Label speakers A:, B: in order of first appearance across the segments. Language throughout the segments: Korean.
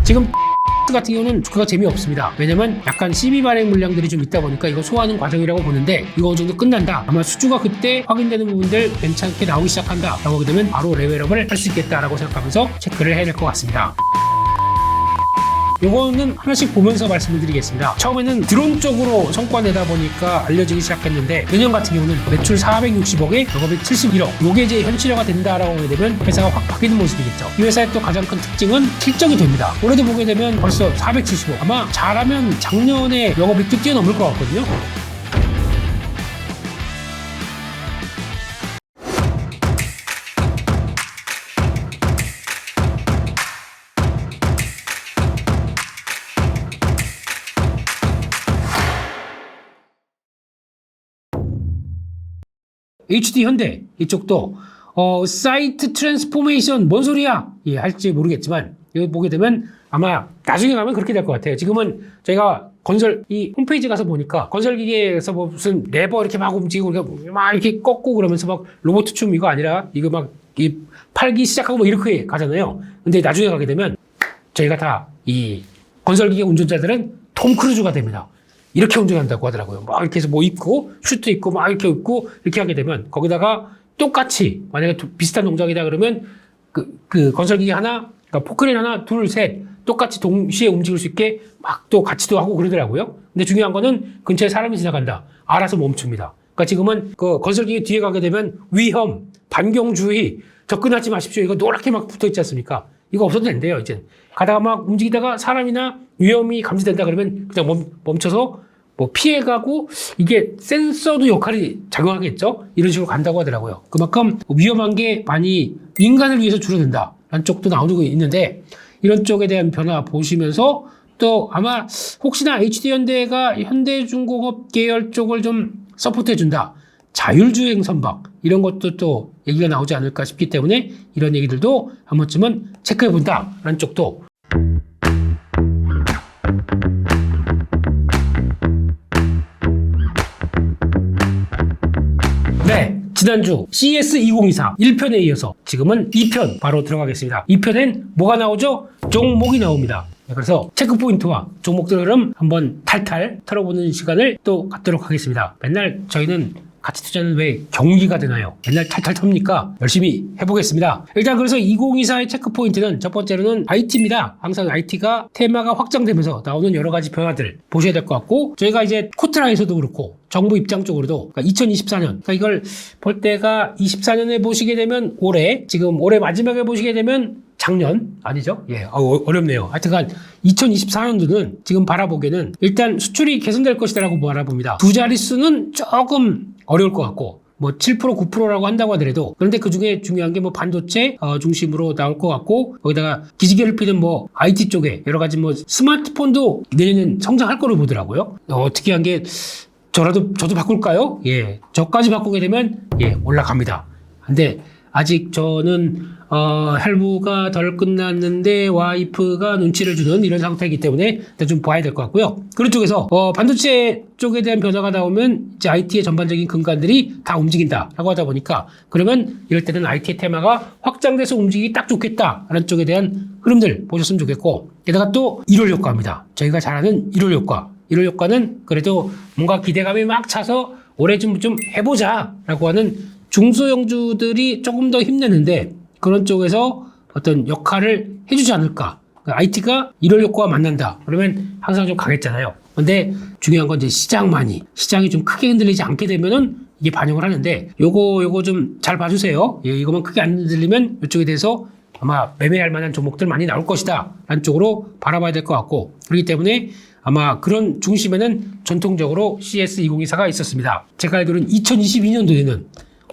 A: 지금 같은 경우는 주가가 재미없습니다. 왜냐면 약간 CB 발행 물량들이 좀 있다 보니까 이거 소화하는 과정이라고 보는데 이거 어느 정도 끝난다. 아마 수주가 그때 확인되는 부분들 괜찮게 나오기 시작한다 라고 하게 되면 바로 레벨업을 할 수 있겠다라고 생각하면서 체크를 해야 될 것 같습니다. 요거는 하나씩 보면서 말씀을 드리겠습니다. 처음에는 드론 쪽으로 성과 내다 보니까 알려지기 시작했는데 내년 같은 경우는 매출 460억에 영업이익 71억 요게 이제 현실화가 된다라고 하게 되면 회사가 확 바뀌는 모습이겠죠. 이 회사의 또 가장 큰 특징은 실적이 됩니다. 올해도 보게 되면 벌써 470억 아마 잘하면 작년에 영업이익도 뛰어넘을 것 같거든요. HD 현대 이쪽도 사이트 트랜스포메이션 뭔 소리야? 예, 할지 모르겠지만 여기 보게 되면 아마 나중에 가면 그렇게 될 것 같아요. 지금은 저희가 건설 이 홈페이지 가서 보니까 건설기계에서 뭐 무슨 레버 이렇게 막 움직이고 막 이렇게 꺾고 그러면서 막 로봇 춤 이거 아니라 이거 막 이 팔기 시작하고 뭐 이렇게 가잖아요. 근데 나중에 가게 되면 저희가 다 이 건설기계 운전자들은 톰 크루즈가 됩니다. 이렇게 운전한다고 하더라고요. 막 이렇게 해서 뭐 입고, 슈트 입고, 막 이렇게 입고, 이렇게 하게 되면, 거기다가 똑같이, 만약에 비슷한 동작이다 그러면, 그 건설기계 하나, 그러니까 포크레인 하나, 둘, 셋, 똑같이 동시에 움직일 수 있게 막 또 같이도 하고 그러더라고요. 근데 중요한 거는 근처에 사람이 지나간다. 알아서 멈춥니다. 그러니까 지금은 그 건설기계 뒤에 가게 되면 위험, 반경주의, 접근하지 마십시오. 이거 노랗게 막 붙어 있지 않습니까? 이거 없어도 된대요, 이제. 가다가 막 움직이다가 사람이나 위험이 감지된다 그러면 그냥 멈춰서 뭐 피해가고 이게 센서도 역할이 작용하겠죠? 이런 식으로 간다고 하더라고요. 그만큼 위험한 게 많이 인간을 위해서 줄어든다. 라는 쪽도 나오고 있는데 이런 쪽에 대한 변화 보시면서 또 아마 혹시나 HD현대가 현대중공업 계열 쪽을 좀 서포트해준다. 자율주행 선박 이런 것도 또 얘기가 나오지 않을까 싶기 때문에 이런 얘기들도 한 번쯤은 체크해본다 라는 쪽도 네, 지난주 CES 2024 1편에 이어서 지금은 2편 바로 들어가겠습니다. 2편엔 뭐가 나오죠? 종목이 나옵니다. 그래서 체크포인트와 종목들 흐름 한번 탈탈 털어보는 시간을 또 갖도록 하겠습니다. 맨날 저희는 가치 투자는 왜 경기가 되나요? 맨날 탈탈 텁니까? 열심히 해보겠습니다. 일단 그래서 2024의 체크포인트는 첫 번째로는 IT입니다. 항상 IT가 테마가 확장되면서 나오는 여러 가지 변화들 보셔야 될 것 같고 저희가 이제 코트라에서도 그렇고 정부 입장 쪽으로도 그러니까 2024년 그러니까 이걸 볼 때가 24년에 보시게 되면 올해 지금 올해 마지막에 보시게 되면 작년 아니죠? 예, 어렵네요. 하여튼간 2024년도는 지금 바라보기에는 일단 수출이 개선될 것이다라고 바라봅니다. 두 자릿수는 조금 어려울 것 같고 뭐 7% 9%라고 한다고 하더라도 그런데 그 중에 중요한 게 뭐 반도체 중심으로 나올 것 같고 거기다가 기지개를 피는 뭐 IT 쪽에 여러 가지 뭐 스마트폰도 내년엔 성장할 거로 보더라고요. 특이한 게 저도 바꿀까요? 예, 저까지 바꾸게 되면 예 올라갑니다. 근데 아직 저는 할부가 덜 끝났는데 와이프가 눈치를 주는 이런 상태이기 때문에 일단 좀 봐야 될 것 같고요. 그런 쪽에서 반도체 쪽에 대한 변화가 나오면 이제 IT의 전반적인 근간들이 다 움직인다라고 하다 보니까 그러면 이럴 때는 IT의 테마가 확장돼서 움직이기 딱 좋겠다라는 쪽에 대한 흐름들 보셨으면 좋겠고 게다가 또 1월 효과입니다. 저희가 잘 아는 1월 효과. 1월 효과는 그래도 뭔가 기대감이 막 차서 올해 좀 해보자라고 하는 중소형주들이 조금 더 힘내는데 그런 쪽에서 어떤 역할을 해주지 않을까. 그러니까 IT가 1월 효과와 만난다. 그러면 항상 좀 가겠잖아요. 근데 중요한 건 이제 시장이 좀 크게 흔들리지 않게 되면은 이게 반영을 하는데 요거 좀 잘 봐주세요. 예, 이거만 크게 안 흔들리면 이쪽에 대해서 아마 매매할 만한 종목들 많이 나올 것이다. 라는 쪽으로 바라봐야 될 것 같고 그렇기 때문에 아마 그런 중심에는 전통적으로 CS 2024가 있었습니다. 제가 알기로는 2022년도에는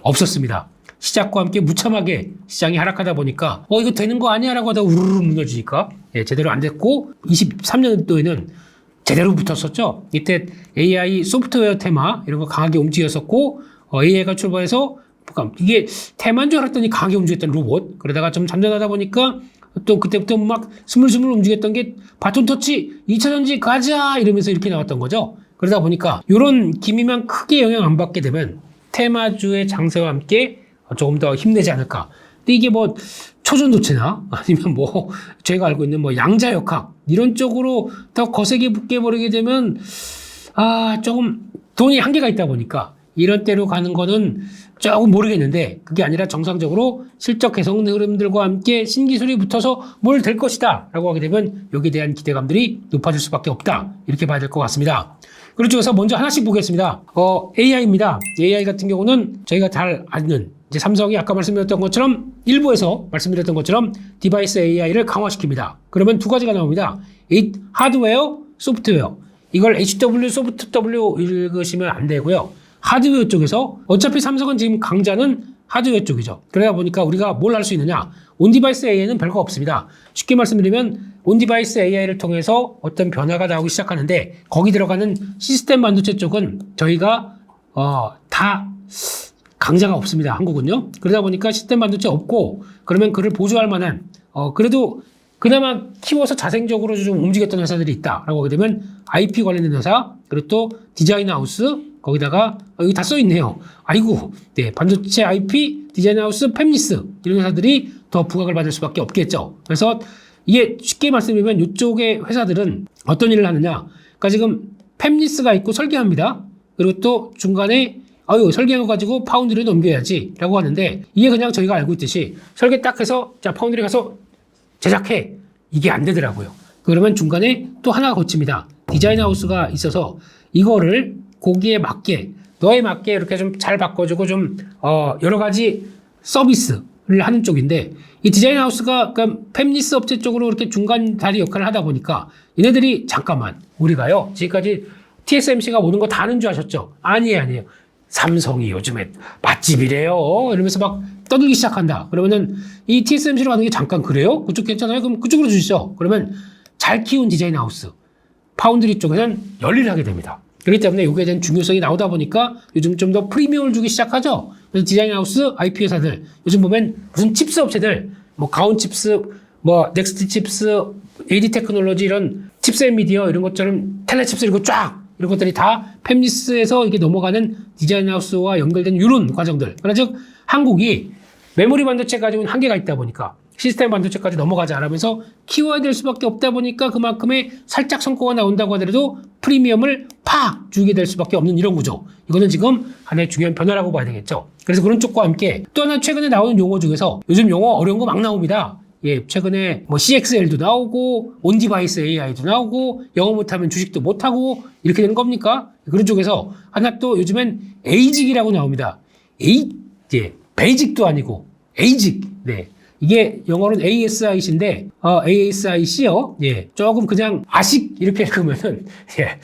A: 없었습니다. 시작과 함께 무참하게 시장이 하락하다 보니까 이거 되는 거 아니야 라고 하다가 우르르 무너지니까 예, 제대로 안 됐고 23년도에는 제대로 붙었었죠. 이때 AI 소프트웨어 테마 이런 거 강하게 움직였었고 AI가 출발해서 이게 테마인 줄 알았더니 강하게 움직였던 로봇 그러다가 좀 잠잠하다 보니까 또 그때부터 막 스물스물 움직였던 게 바톤 터치 2차전지 가자 이러면서 이렇게 나왔던 거죠. 그러다 보니까 이런 기미만 크게 영향 안 받게 되면 테마주의 장세와 함께 조금 더 힘내지 않을까. 근데 근데 이게 뭐 초전도체나 아니면 뭐 저희가 알고 있는 뭐 양자역학 이런 쪽으로 더 거세게 붙게 버리게 되면 조금 돈이 한계가 있다 보니까 이런 때로 가는 거는 조금 모르겠는데, 그게 아니라 정상적으로 실적 개선 흐름들과 함께 신기술이 붙어서 뭘 될 것이다 라고 하게 되면 여기에 대한 기대감들이 높아질 수밖에 없다, 이렇게 봐야 될 것 같습니다. 그런 쪽에서 먼저 하나씩 보겠습니다. AI입니다. AI 같은 경우는 저희가 잘 아는, 이제 삼성이 아까 말씀드렸던 것처럼, 일부에서 말씀드렸던 것처럼 디바이스 AI를 강화시킵니다. 그러면 두 가지가 나옵니다. 하드웨어, 소프트웨어. 이걸 HW, 소프트 W 읽으시면 안 되고요. 하드웨어 쪽에서, 어차피 삼성은 지금 강자는 하드웨어 쪽이죠. 그러다 보니까 우리가 뭘 할 수 있느냐? 온디바이스 AI는 별거 없습니다. 쉽게 말씀드리면 온디바이스 AI를 통해서 어떤 변화가 나오기 시작하는데, 거기 들어가는 시스템 반도체 쪽은 저희가 다 강자가 없습니다. 한국은요. 그러다 보니까 시스템 반도체 없고, 그러면 그를 보조할 만한 그래도 그나마 키워서 자생적으로 좀 움직였던 회사들이 있다라고 하게 되면 IP 관련된 회사, 그리고 또 디자인 하우스, 거기다가 여기 다 써 있네요. 아이고, 네, 반도체 IP, 디자인 하우스, 팹리스 이런 회사들이 더 부각을 받을 수밖에 없겠죠. 그래서 이게 쉽게 말씀드리면 이쪽의 회사들은 어떤 일을 하느냐? 그러니까 지금 팹리스가 있고 설계합니다. 그리고 또 중간에 설계한 거 가지고 파운드리에 넘겨야지 라고 하는데, 이게 그냥 저희가 알고 있듯이 설계 딱 해서 자 파운드리 가서 제작해, 이게 안 되더라고요. 그러면 중간에 또 하나 거칩니다. 디자인 하우스가 있어서 이거를 거기에 맞게, 너에 맞게 이렇게 좀 잘 바꿔주고 좀 여러 가지 서비스를 하는 쪽인데, 이 디자인 하우스가 그러니까 팹리스 업체 쪽으로 이렇게 중간 다리 역할을 하다 보니까 얘네들이 잠깐만, 우리가요 지금까지 TSMC가 모든 거 다 아는 줄 아셨죠? 아니에요. 삼성이 요즘에 맛집이래요 이러면서 막 떠들기 시작한다. 그러면은 이 TSMC로 가는 게 잠깐 그래요? 그쪽 괜찮아요? 그럼 그쪽으로 주시죠. 그러면 잘 키운 디자인 하우스, 파운드리 쪽에서는 열일하게 됩니다. 그렇기 때문에 여기에 대한 중요성이 나오다 보니까 요즘 좀 더 프리미엄을 주기 시작하죠. 그래서 디자인 하우스, IP 회사들, 요즘 보면 무슨 칩스 업체들, 뭐 가온 칩스, 뭐 넥스트 칩스, AD 테크놀로지 이런 칩스 앤 미디어 이런 것처럼 텔레 칩스 이런 거 쫙, 이런 것들이 다 팹리스에서 이게 넘어가는 디자인 하우스와 연결된 이런 과정들. 그러나 즉 한국이 메모리 반도체 가지고는 한계가 있다 보니까 시스템 반도체까지 넘어가지 않으면서 키워야 될 수밖에 없다 보니까 그만큼의 살짝 성과가 나온다고 하더라도 프리미엄을 팍 주게 될 수밖에 없는 이런 구조. 이거는 지금 하나의 중요한 변화라고 봐야 되겠죠. 그래서 그런 쪽과 함께 또 하나 최근에 나오는 용어 중에서 요즘 용어 어려운 거 막 나옵니다. 예, 최근에 뭐 CXL도 나오고 온디바이스 AI도 나오고 영어 못하면 주식도 못하고 이렇게 되는 겁니까? 그런 쪽에서 하나 또 요즘엔 에이직이라고 나옵니다. 베이직도 아니고 에이직. 네. 이게 영어로는 ASIC인데, ASIC요. 예. 조금 그냥 아식 이렇게 읽으면은, 예.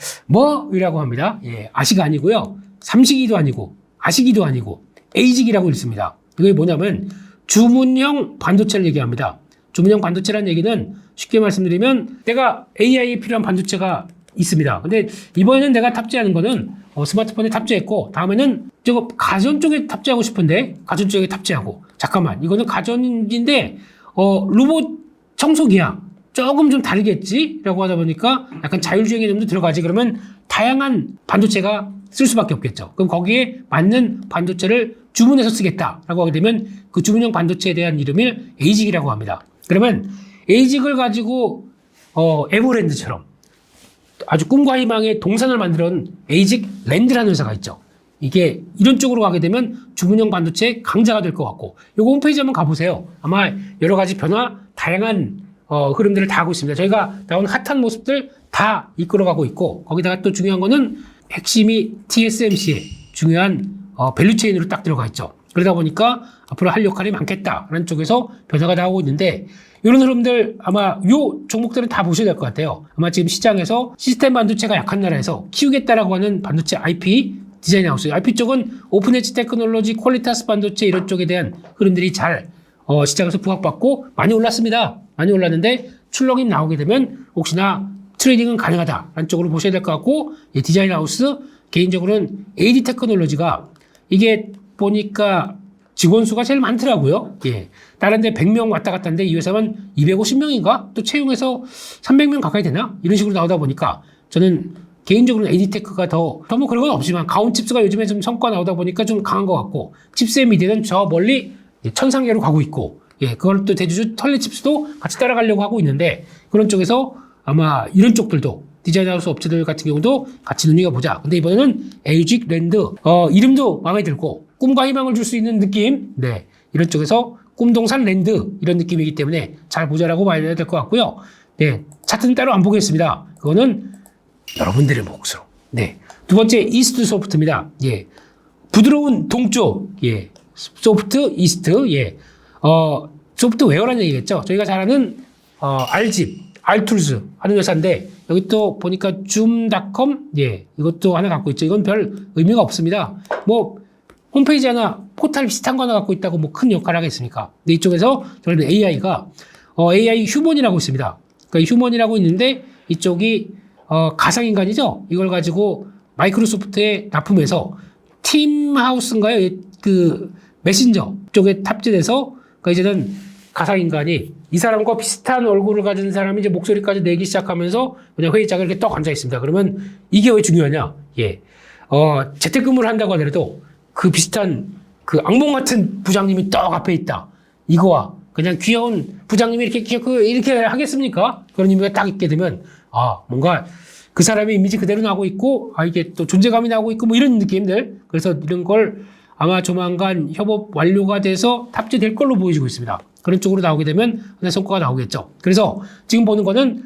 A: 이라고 합니다. 예. 아식 아니고요. 삼식이도 아니고, 아식이도 아니고, 에이직이라고 읽습니다. 이게 뭐냐면, 주문형 반도체를 얘기합니다. 주문형 반도체라는 얘기는 쉽게 말씀드리면, 내가 AI에 필요한 반도체가 있습니다. 근데 이번에는 내가 탑재하는 거는 스마트폰에 탑재했고, 다음에는 저거 가전 쪽에 탑재하고 싶은데 가전 쪽에 탑재하고, 잠깐만 이거는 가전인데 로봇 청소기야, 조금 좀 다르겠지? 라고 하다 보니까 약간 자율주행 개념도 들어가지. 그러면 다양한 반도체가 쓸 수밖에 없겠죠. 그럼 거기에 맞는 반도체를 주문해서 쓰겠다라고 하게 되면 그 주문형 반도체에 대한 이름을 에이직이라고 합니다. 그러면 에이직을 가지고 에버랜드처럼 아주 꿈과 희망의 동산을 만들어온 에이직 랜드라는 회사가 있죠. 이게 이런 쪽으로 가게 되면 주문형 반도체 강자가 될 것 같고, 요거 홈페이지 한번 가보세요. 아마 여러 가지 변화, 다양한 흐름들을 다 하고 있습니다. 저희가 나온 핫한 모습들 다 이끌어가고 있고, 거기다가 또 중요한 거는 핵심이 TSMC의 중요한 밸류체인으로 딱 들어가 있죠. 그러다 보니까 앞으로 할 역할이 많겠다라는 쪽에서 변화가 나오고 있는데, 이런 흐름들 아마 요 종목들은 다 보셔야 될 것 같아요. 아마 지금 시장에서 시스템 반도체가 약한 나라에서 키우겠다라고 하는 반도체 IP, 디자인 하우스, IP 쪽은 오픈 엣지 테크놀로지, 퀄리타스 반도체 이런 쪽에 대한 흐름들이 잘 시장에서 부각받고 많이 올랐습니다. 많이 올랐는데 출렁임 나오게 되면 혹시나 트레이딩은 가능하다라는 쪽으로 보셔야 될 것 같고, 디자인 하우스 개인적으로는 AD 테크놀로지가 이게 보니까 직원 수가 제일 많더라고요. 예. 다른 데 100명 왔다 갔다 하는데 이 회사는 250명인가? 또 채용해서 300명 가까이 되나? 이런 식으로 나오다 보니까 저는 개인적으로는 에디테크가 더 뭐 그런 건 없지만 가온 칩스가 요즘에 좀 성과 나오다 보니까 좀 강한 것 같고, 칩스의 미디어는 저 멀리 천상계로 가고 있고, 그걸 또 대주주 털리칩스도 같이 따라가려고 하고 있는데, 그런 쪽에서 아마 이런 쪽들도 디자인 하우스 업체들 같은 경우도 같이 눈여겨보자. 근데 이번에는 에이직 랜드, 이름도 마음에 들고, 꿈과 희망을 줄 수 있는 느낌, 이런 쪽에서 꿈동산 랜드, 이런 느낌이기 때문에 잘 보자라고 봐야 될 것 같고요. 차트는 따로 안 보겠습니다. 그거는 여러분들의 몫으로. 두 번째, 이스트 소프트입니다. 부드러운 동쪽, 소프트 이스트, 소프트웨어라는 얘기겠죠. 저희가 잘 아는, 알집, 알툴스 하는 회사인데, 여기 또 보니까 줌닷컴, 이것도 하나 갖고 있죠. 이건 별 의미가 없습니다. 뭐, 홈페이지 하나, 포탈 비슷한 거 하나 갖고 있다고 뭐 큰 역할을 하겠습니까? 근데 이쪽에서 저희는 AI가, AI 휴먼이라고 있습니다. 그러니까 휴먼이라고 있는데, 이쪽이, 가상인간이죠? 이걸 가지고 마이크로소프트에 납품해서 팀하우스인가요? 그 메신저 쪽에 탑재돼서 그러니까 이제는 가상인간이 이 사람과 비슷한 얼굴을 가진 사람이 이제 목소리까지 내기 시작하면서 그냥 회의장에 이렇게 떡 앉아 있습니다. 그러면 이게 왜 중요하냐? 재택근무를 한다고 하더라도 그 비슷한 그 악몽 같은 부장님이 떡 앞에 있다. 이거와 그냥 귀여운 부장님이 이렇게 하겠습니까? 그런 의미가 딱 있게 되면 뭔가 그 사람의 이미지 그대로 나오고 있고, 이게 또 존재감이 나오고 있고, 뭐 이런 느낌들. 그래서 이런 걸 아마 조만간 협업 완료가 돼서 탑재될 걸로 보여지고 있습니다. 그런 쪽으로 나오게 되면 성과가 나오겠죠. 그래서 지금 보는 거는,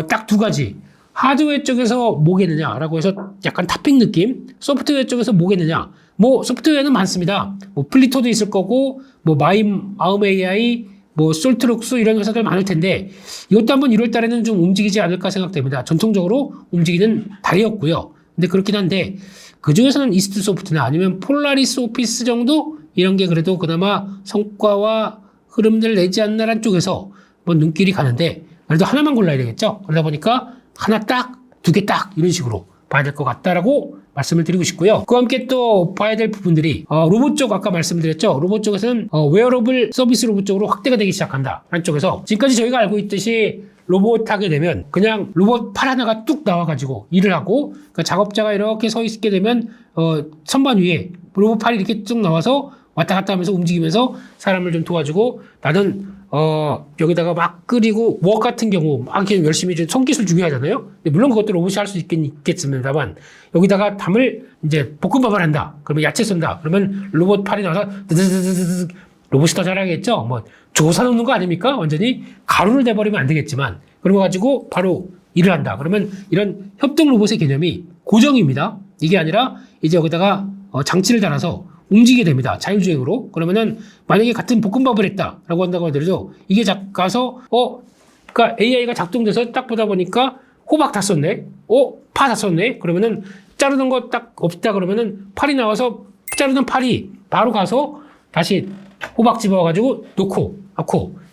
A: 딱 두 가지. 하드웨어 쪽에서 뭐겠느냐라고 해서 약간 탑핑 느낌, 소프트웨어 쪽에서 뭐겠느냐. 뭐, 소프트웨어는 많습니다. 뭐, 플리토도 있을 거고, 뭐, 마음 AI, 뭐 솔트룩스 이런 회사들 많을 텐데 이것도 한번 1월 달에는 좀 움직이지 않을까 생각됩니다. 전통적으로 움직이는 달이었고요. 근데 그렇긴 한데 그 중에서는 이스트 소프트나 아니면 폴라리스 오피스 정도 이런 게 그래도 그나마 성과와 흐름들 내지 않나란 쪽에서 뭐 눈길이 가는데 그래도 하나만 골라야 되겠죠. 그러다 보니까 하나 딱, 두 개 딱 이런 식으로 봐야 될 것 같다라고 말씀을 드리고 싶고요. 그와 함께 또 봐야 될 부분들이 로봇 쪽 아까 말씀드렸죠. 로봇 쪽에서는 웨어러블 서비스 로봇 쪽으로 확대가 되기 시작한다. 한쪽에서 지금까지 저희가 알고 있듯이 로봇 하게 되면 그냥 로봇 팔 하나가 뚝 나와가지고 일을 하고 그러니까 작업자가 이렇게 서 있게 되면 선반 위에 로봇 팔이 이렇게 쭉 나와서 왔다 갔다 하면서 움직이면서 사람을 좀 도와주고 나는 여기다가 막 끓이고 웍 같은 경우 막 이렇게 열심히 좀 손기술 중요하잖아요. 근데 물론 그것도 로봇이 할 수 있겠습니다만 여기다가 담을 이제 볶음밥을 한다. 그러면 야채 쏜다. 그러면 로봇 팔이 나와서 드드드드드 로봇이 더 잘하겠죠. 뭐 조사 놓는 거 아닙니까? 완전히 가루를 내버리면 안 되겠지만 그런 거 가지고 바로 일을 한다. 그러면 이런 협동 로봇의 개념이 고정입니다. 이게 아니라 이제 여기다가 장치를 달아서 움직이게 됩니다. 자율주행으로. 그러면은 만약에 같은 볶음밥을 했다라고 한다고 하더라도 이게 가서 그러니까 AI가 작동돼서 딱 보다 보니까 호박 다 썼네. 파 다 썼네. 그러면은 자르는 거 딱 없다 그러면은 팔이 나와서 자르는 팔이 바로 가서 다시 호박 집어가지고 넣고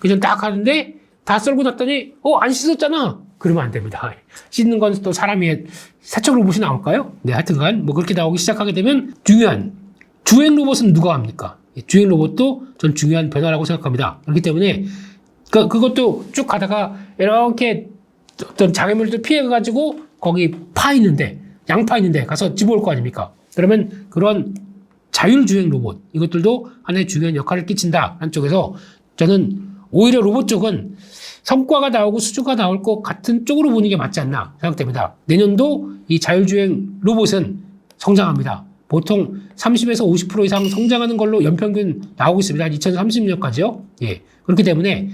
A: 그전 딱 하는데 다 썰고 났더니 안 씻었잖아. 그러면 안 됩니다. 씻는 건 또 사람이 세척 로봇이 나올까요? 네, 하여튼간 뭐 그렇게 나오기 시작하게 되면 중요한 주행 로봇은 누가 합니까? 주행 로봇도 전 중요한 변화라고 생각합니다. 그렇기 때문에 그것도 쭉 가다가 이렇게 어떤 장애물들 피해가지고 거기 파 있는데 양파 있는데 가서 집어올 거 아닙니까? 그러면 그런 자율주행 로봇 이것들도 하나의 중요한 역할을 끼친다. 한쪽에서 저는 오히려 로봇 쪽은 성과가 나오고 수주가 나올 것 같은 쪽으로 보는 게 맞지 않나 생각됩니다. 내년도 이 자율주행 로봇은 성장합니다. 보통 30에서 50% 이상 성장하는 걸로 연평균 나오고 있습니다. 2030년까지요. 그렇기 때문에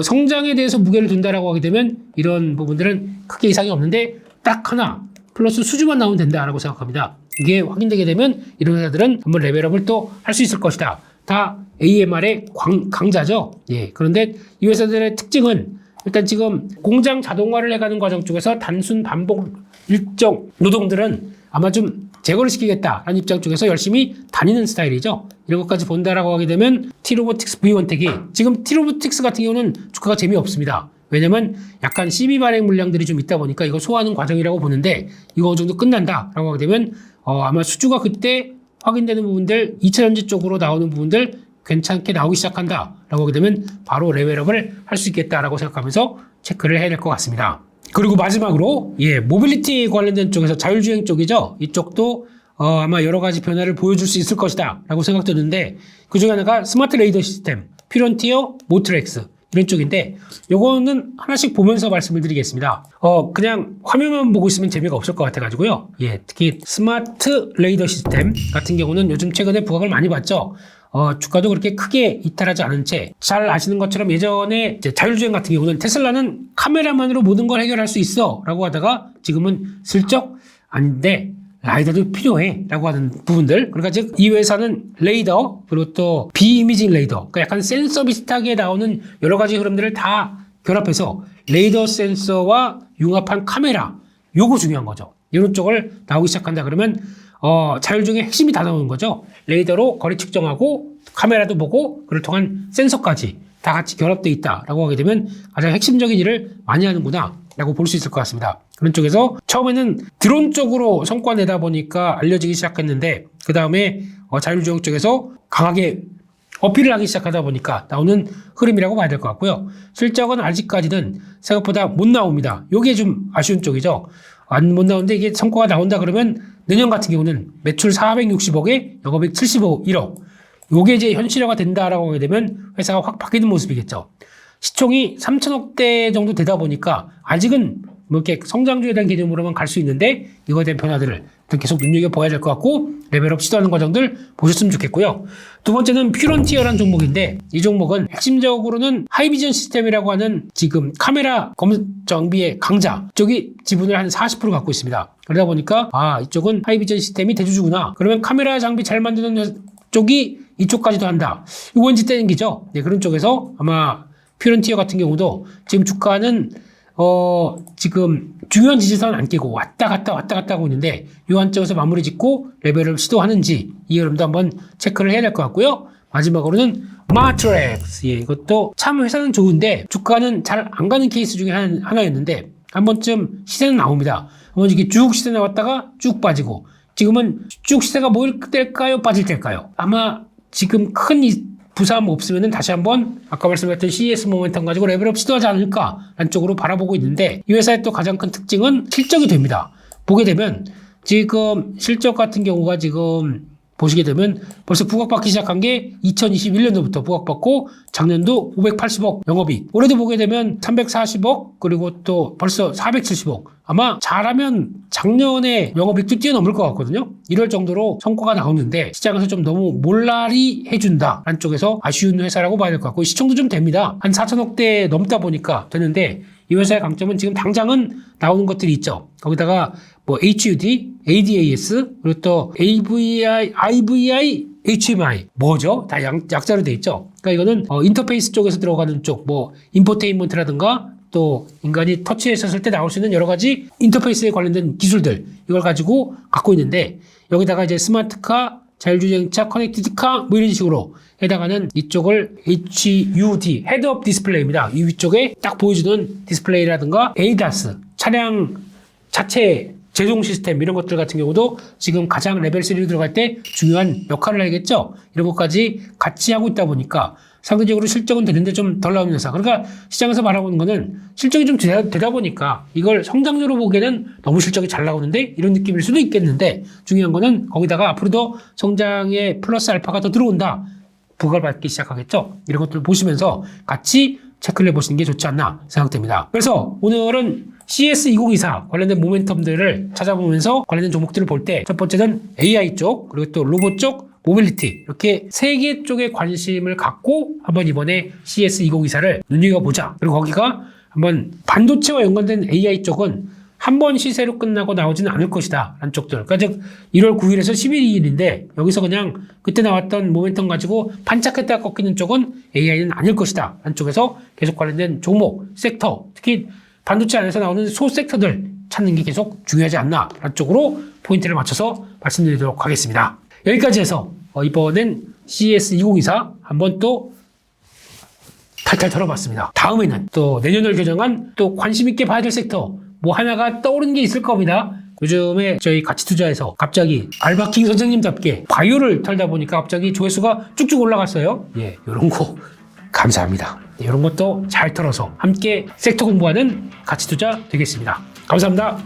A: 성장에 대해서 무게를 둔다라고 하게 되면 이런 부분들은 크게 이상이 없는데 딱 하나 플러스 수주만 나오면 된다라고 생각합니다. 이게 확인되게 되면 이런 회사들은 한번 레벨업을 또 할 수 있을 것이다. 다 AMR의 강자죠. 그런데 이 회사들의 특징은 일단 지금 공장 자동화를 해가는 과정 쪽에서 단순 반복 일정 노동들은 아마 좀 제거를 시키겠다라는 입장 쪽에서 열심히 다니는 스타일이죠. 이런 것까지 본다라고 하게 되면 T-Robotics V1텍이 지금 T-Robotics 같은 경우는 주가가 재미없습니다. 왜냐면 약간 CB 발행 물량들이 좀 있다 보니까 이거 소화하는 과정이라고 보는데 이거 어느 정도 끝난다라고 하게 되면 아마 수주가 그때 확인되는 부분들 2차전지 쪽으로 나오는 부분들 괜찮게 나오기 시작한다라고 하게 되면 바로 레벨업을 할 수 있겠다라고 생각하면서 체크를 해야 될 것 같습니다. 그리고 마지막으로 모빌리티 관련된 쪽에서 자율주행 쪽이죠. 이쪽도 아마 여러 가지 변화를 보여줄 수 있을 것이다 라고 생각되는데, 그 중에 하나가 스마트 레이더 시스템, 퓨런티어, 모트렉스 이런 쪽인데, 요거는 하나씩 보면서 말씀을 드리겠습니다. 그냥 화면만 보고 있으면 재미가 없을 것 같아가지고요. 예, 특히 스마트 레이더 시스템 같은 경우는 요즘 최근에 부각을 많이 봤죠. 주가도 그렇게 크게 이탈하지 않은 채, 잘 아시는 것처럼 예전에 이제 자율주행 같은 경우는 테슬라는 카메라만으로 모든 걸 해결할 수 있어 라고 하다가 지금은 슬쩍 아닌데 라이더도 필요해 라고 하는 부분들. 그러니까 즉 이 회사는 레이더 그리고 또 비이미징 레이더, 그러니까 약간 센서 비슷하게 나오는 여러 가지 흐름들을 다 결합해서 레이더 센서와 융합한 카메라, 요거 중요한 거죠. 이런 쪽을 나오기 시작한다 그러면 자율주행의 핵심이 다 나오는 거죠. 레이더로 거리 측정하고 카메라도 보고 그를 통한 센서까지 다 같이 결합되어 있다라고 하게 되면 가장 핵심적인 일을 많이 하는구나 라고 볼 수 있을 것 같습니다. 그런 쪽에서 처음에는 드론 쪽으로 성과 내다 보니까 알려지기 시작했는데, 그 다음에 자율주행 쪽에서 강하게 어필을 하기 시작하다 보니까 나오는 흐름이라고 봐야 될 것 같고요. 실적은 아직까지는 생각보다 못 나옵니다. 이게 좀 아쉬운 쪽이죠. 못 나오는데 이게 성과가 나온다 그러면 내년 같은 경우는 매출 460억에 영업이익 71억. 요게 이제 현실화가 된다라고 하게 되면 회사가 확 바뀌는 모습이겠죠. 시총이 3천억대 정도 되다 보니까 아직은 뭐 이렇게 성장주에 대한 개념으로만 갈 수 있는데, 이거에 대한 변화들을 계속 눈여겨봐야 될 것 같고, 레벨업 시도하는 과정들 보셨으면 좋겠고요. 두 번째는 퓨런티어라는 종목인데, 이 종목은 핵심적으로는 하이비전 시스템이라고 하는 지금 카메라 장비의 강자 쪽이 지분을 한 40% 갖고 있습니다. 그러다 보니까 이쪽은 하이비전 시스템이 대주주구나. 그러면 카메라 장비 잘 만드는 쪽이 이쪽까지도 한다. 이거 왠지 땡기죠. 네, 그런 쪽에서 아마 퓨런티어 같은 경우도 지금 주가는 지금 중요한 지지선 안 깨고 왔다 갔다 하고 있는데, 이 한쪽에서 마무리 짓고 레벨을 시도하는지 이 흐름도 한번 체크를 해야 될 것 같고요. 마지막으로는 마트렉스. 예, 이것도 참 회사는 좋은데 주가는 잘 안 가는 케이스 중에 하나였는데, 한 번쯤 시세는 나옵니다. 한번 이게 쭉 시세 나왔다가 쭉 빠지고, 지금은 쭉 시세가 모일 때일까요? 빠질 때일까요? 아마 지금 큰 부담 없으면은 다시 한번 아까 말씀드렸던 CES 모멘텀 가지고 레벨업 시도하지 않을까 라는 쪽으로 바라보고 있는데, 이 회사의 또 가장 큰 특징은 실적이 됩니다. 보게 되면 지금 실적 같은 경우가 지금 보시게 되면 벌써 부각받기 시작한 게 2021년도부터 부각받고, 작년도 580억 영업이익, 올해도 보게 되면 340억, 그리고 또 벌써 470억. 아마 잘하면 작년에 영업이익도 뛰어넘을 것 같거든요. 이럴 정도로 성과가 나오는데 시장에서 좀 너무 몰라리 해준다 라는 쪽에서 아쉬운 회사라고 봐야 될 것 같고, 시총도 좀 됩니다. 한 4천억대 넘다 보니까 되는데, 이 회사의 강점은 지금 당장은 나오는 것들이 있죠. 거기다가 뭐 HUD, ADAS, 그리고 또 AVI, IVI, HMI 뭐죠? 다 약자로 돼 있죠. 그러니까 이거는 인터페이스 쪽에서 들어가는 쪽, 뭐 인포테인먼트라든가 또 인간이 터치했었을 때 나올 수 있는 여러 가지 인터페이스에 관련된 기술들, 이걸 가지고 갖고 있는데, 여기다가 이제 스마트카, 자율주행차, 커넥티드카 뭐 이런 식으로 해당하는 이쪽을 HUD, 헤드업 디스플레이입니다. 이 위쪽에 딱 보여주는 디스플레이라든가 ADAS, 차량 자체 제동 시스템 이런 것들 같은 경우도 지금 가장 레벨 3로 들어갈 때 중요한 역할을 하겠죠. 이런 것까지 같이 하고 있다 보니까 상대적으로 실적은 되는데 좀 덜 나오는 회사. 그러니까 시장에서 말하고 있는 거는 실적이 좀 되다 보니까 이걸 성장률로 보기에는 너무 실적이 잘 나오는데 이런 느낌일 수도 있겠는데, 중요한 거는 거기다가 앞으로도 성장의 플러스 알파가 더 들어온다. 부각을 받기 시작하겠죠. 이런 것들을 보시면서 같이 체크를 해보시는 게 좋지 않나 생각됩니다. 그래서 오늘은 CS2024 관련된 모멘텀들을 찾아보면서 관련된 종목들을 볼 때, 첫 번째는 AI 쪽, 그리고 또 로봇 쪽, 모빌리티, 이렇게 세 개 쪽에 관심을 갖고 한번 이번에 CS2024를 눈여겨보자. 그리고 거기가 한번 반도체와 연관된 AI 쪽은 한 번 시세로 끝나고 나오지는 않을 것이다 라는 쪽들. 그러니까 즉 1월 9일에서 11일인데 여기서 그냥 그때 나왔던 모멘텀 가지고 반짝했다가 꺾이는 쪽은 AI는 아닐 것이다 라는 쪽에서 계속 관련된 종목, 섹터, 특히 반도체 안에서 나오는 소섹터들 찾는 게 계속 중요하지 않나 라는 쪽으로 포인트를 맞춰서 말씀드리도록 하겠습니다. 여기까지 해서 이번엔 CS2024 한번 또 탈탈 털어봤습니다. 다음에는 또 내년을 겨정한 또 관심 있게 봐야 될 섹터 뭐 하나가 떠오르는 게 있을 겁니다. 요즘에 저희 가치 투자에서 갑자기 알바킹 선생님답게 바이오를 털다 보니까 갑자기 조회수가 쭉쭉 올라갔어요. 예, 이런 거 감사합니다. 이런 것도 잘 털어서 함께 섹터 공부하는 가치 투자 되겠습니다. 감사합니다.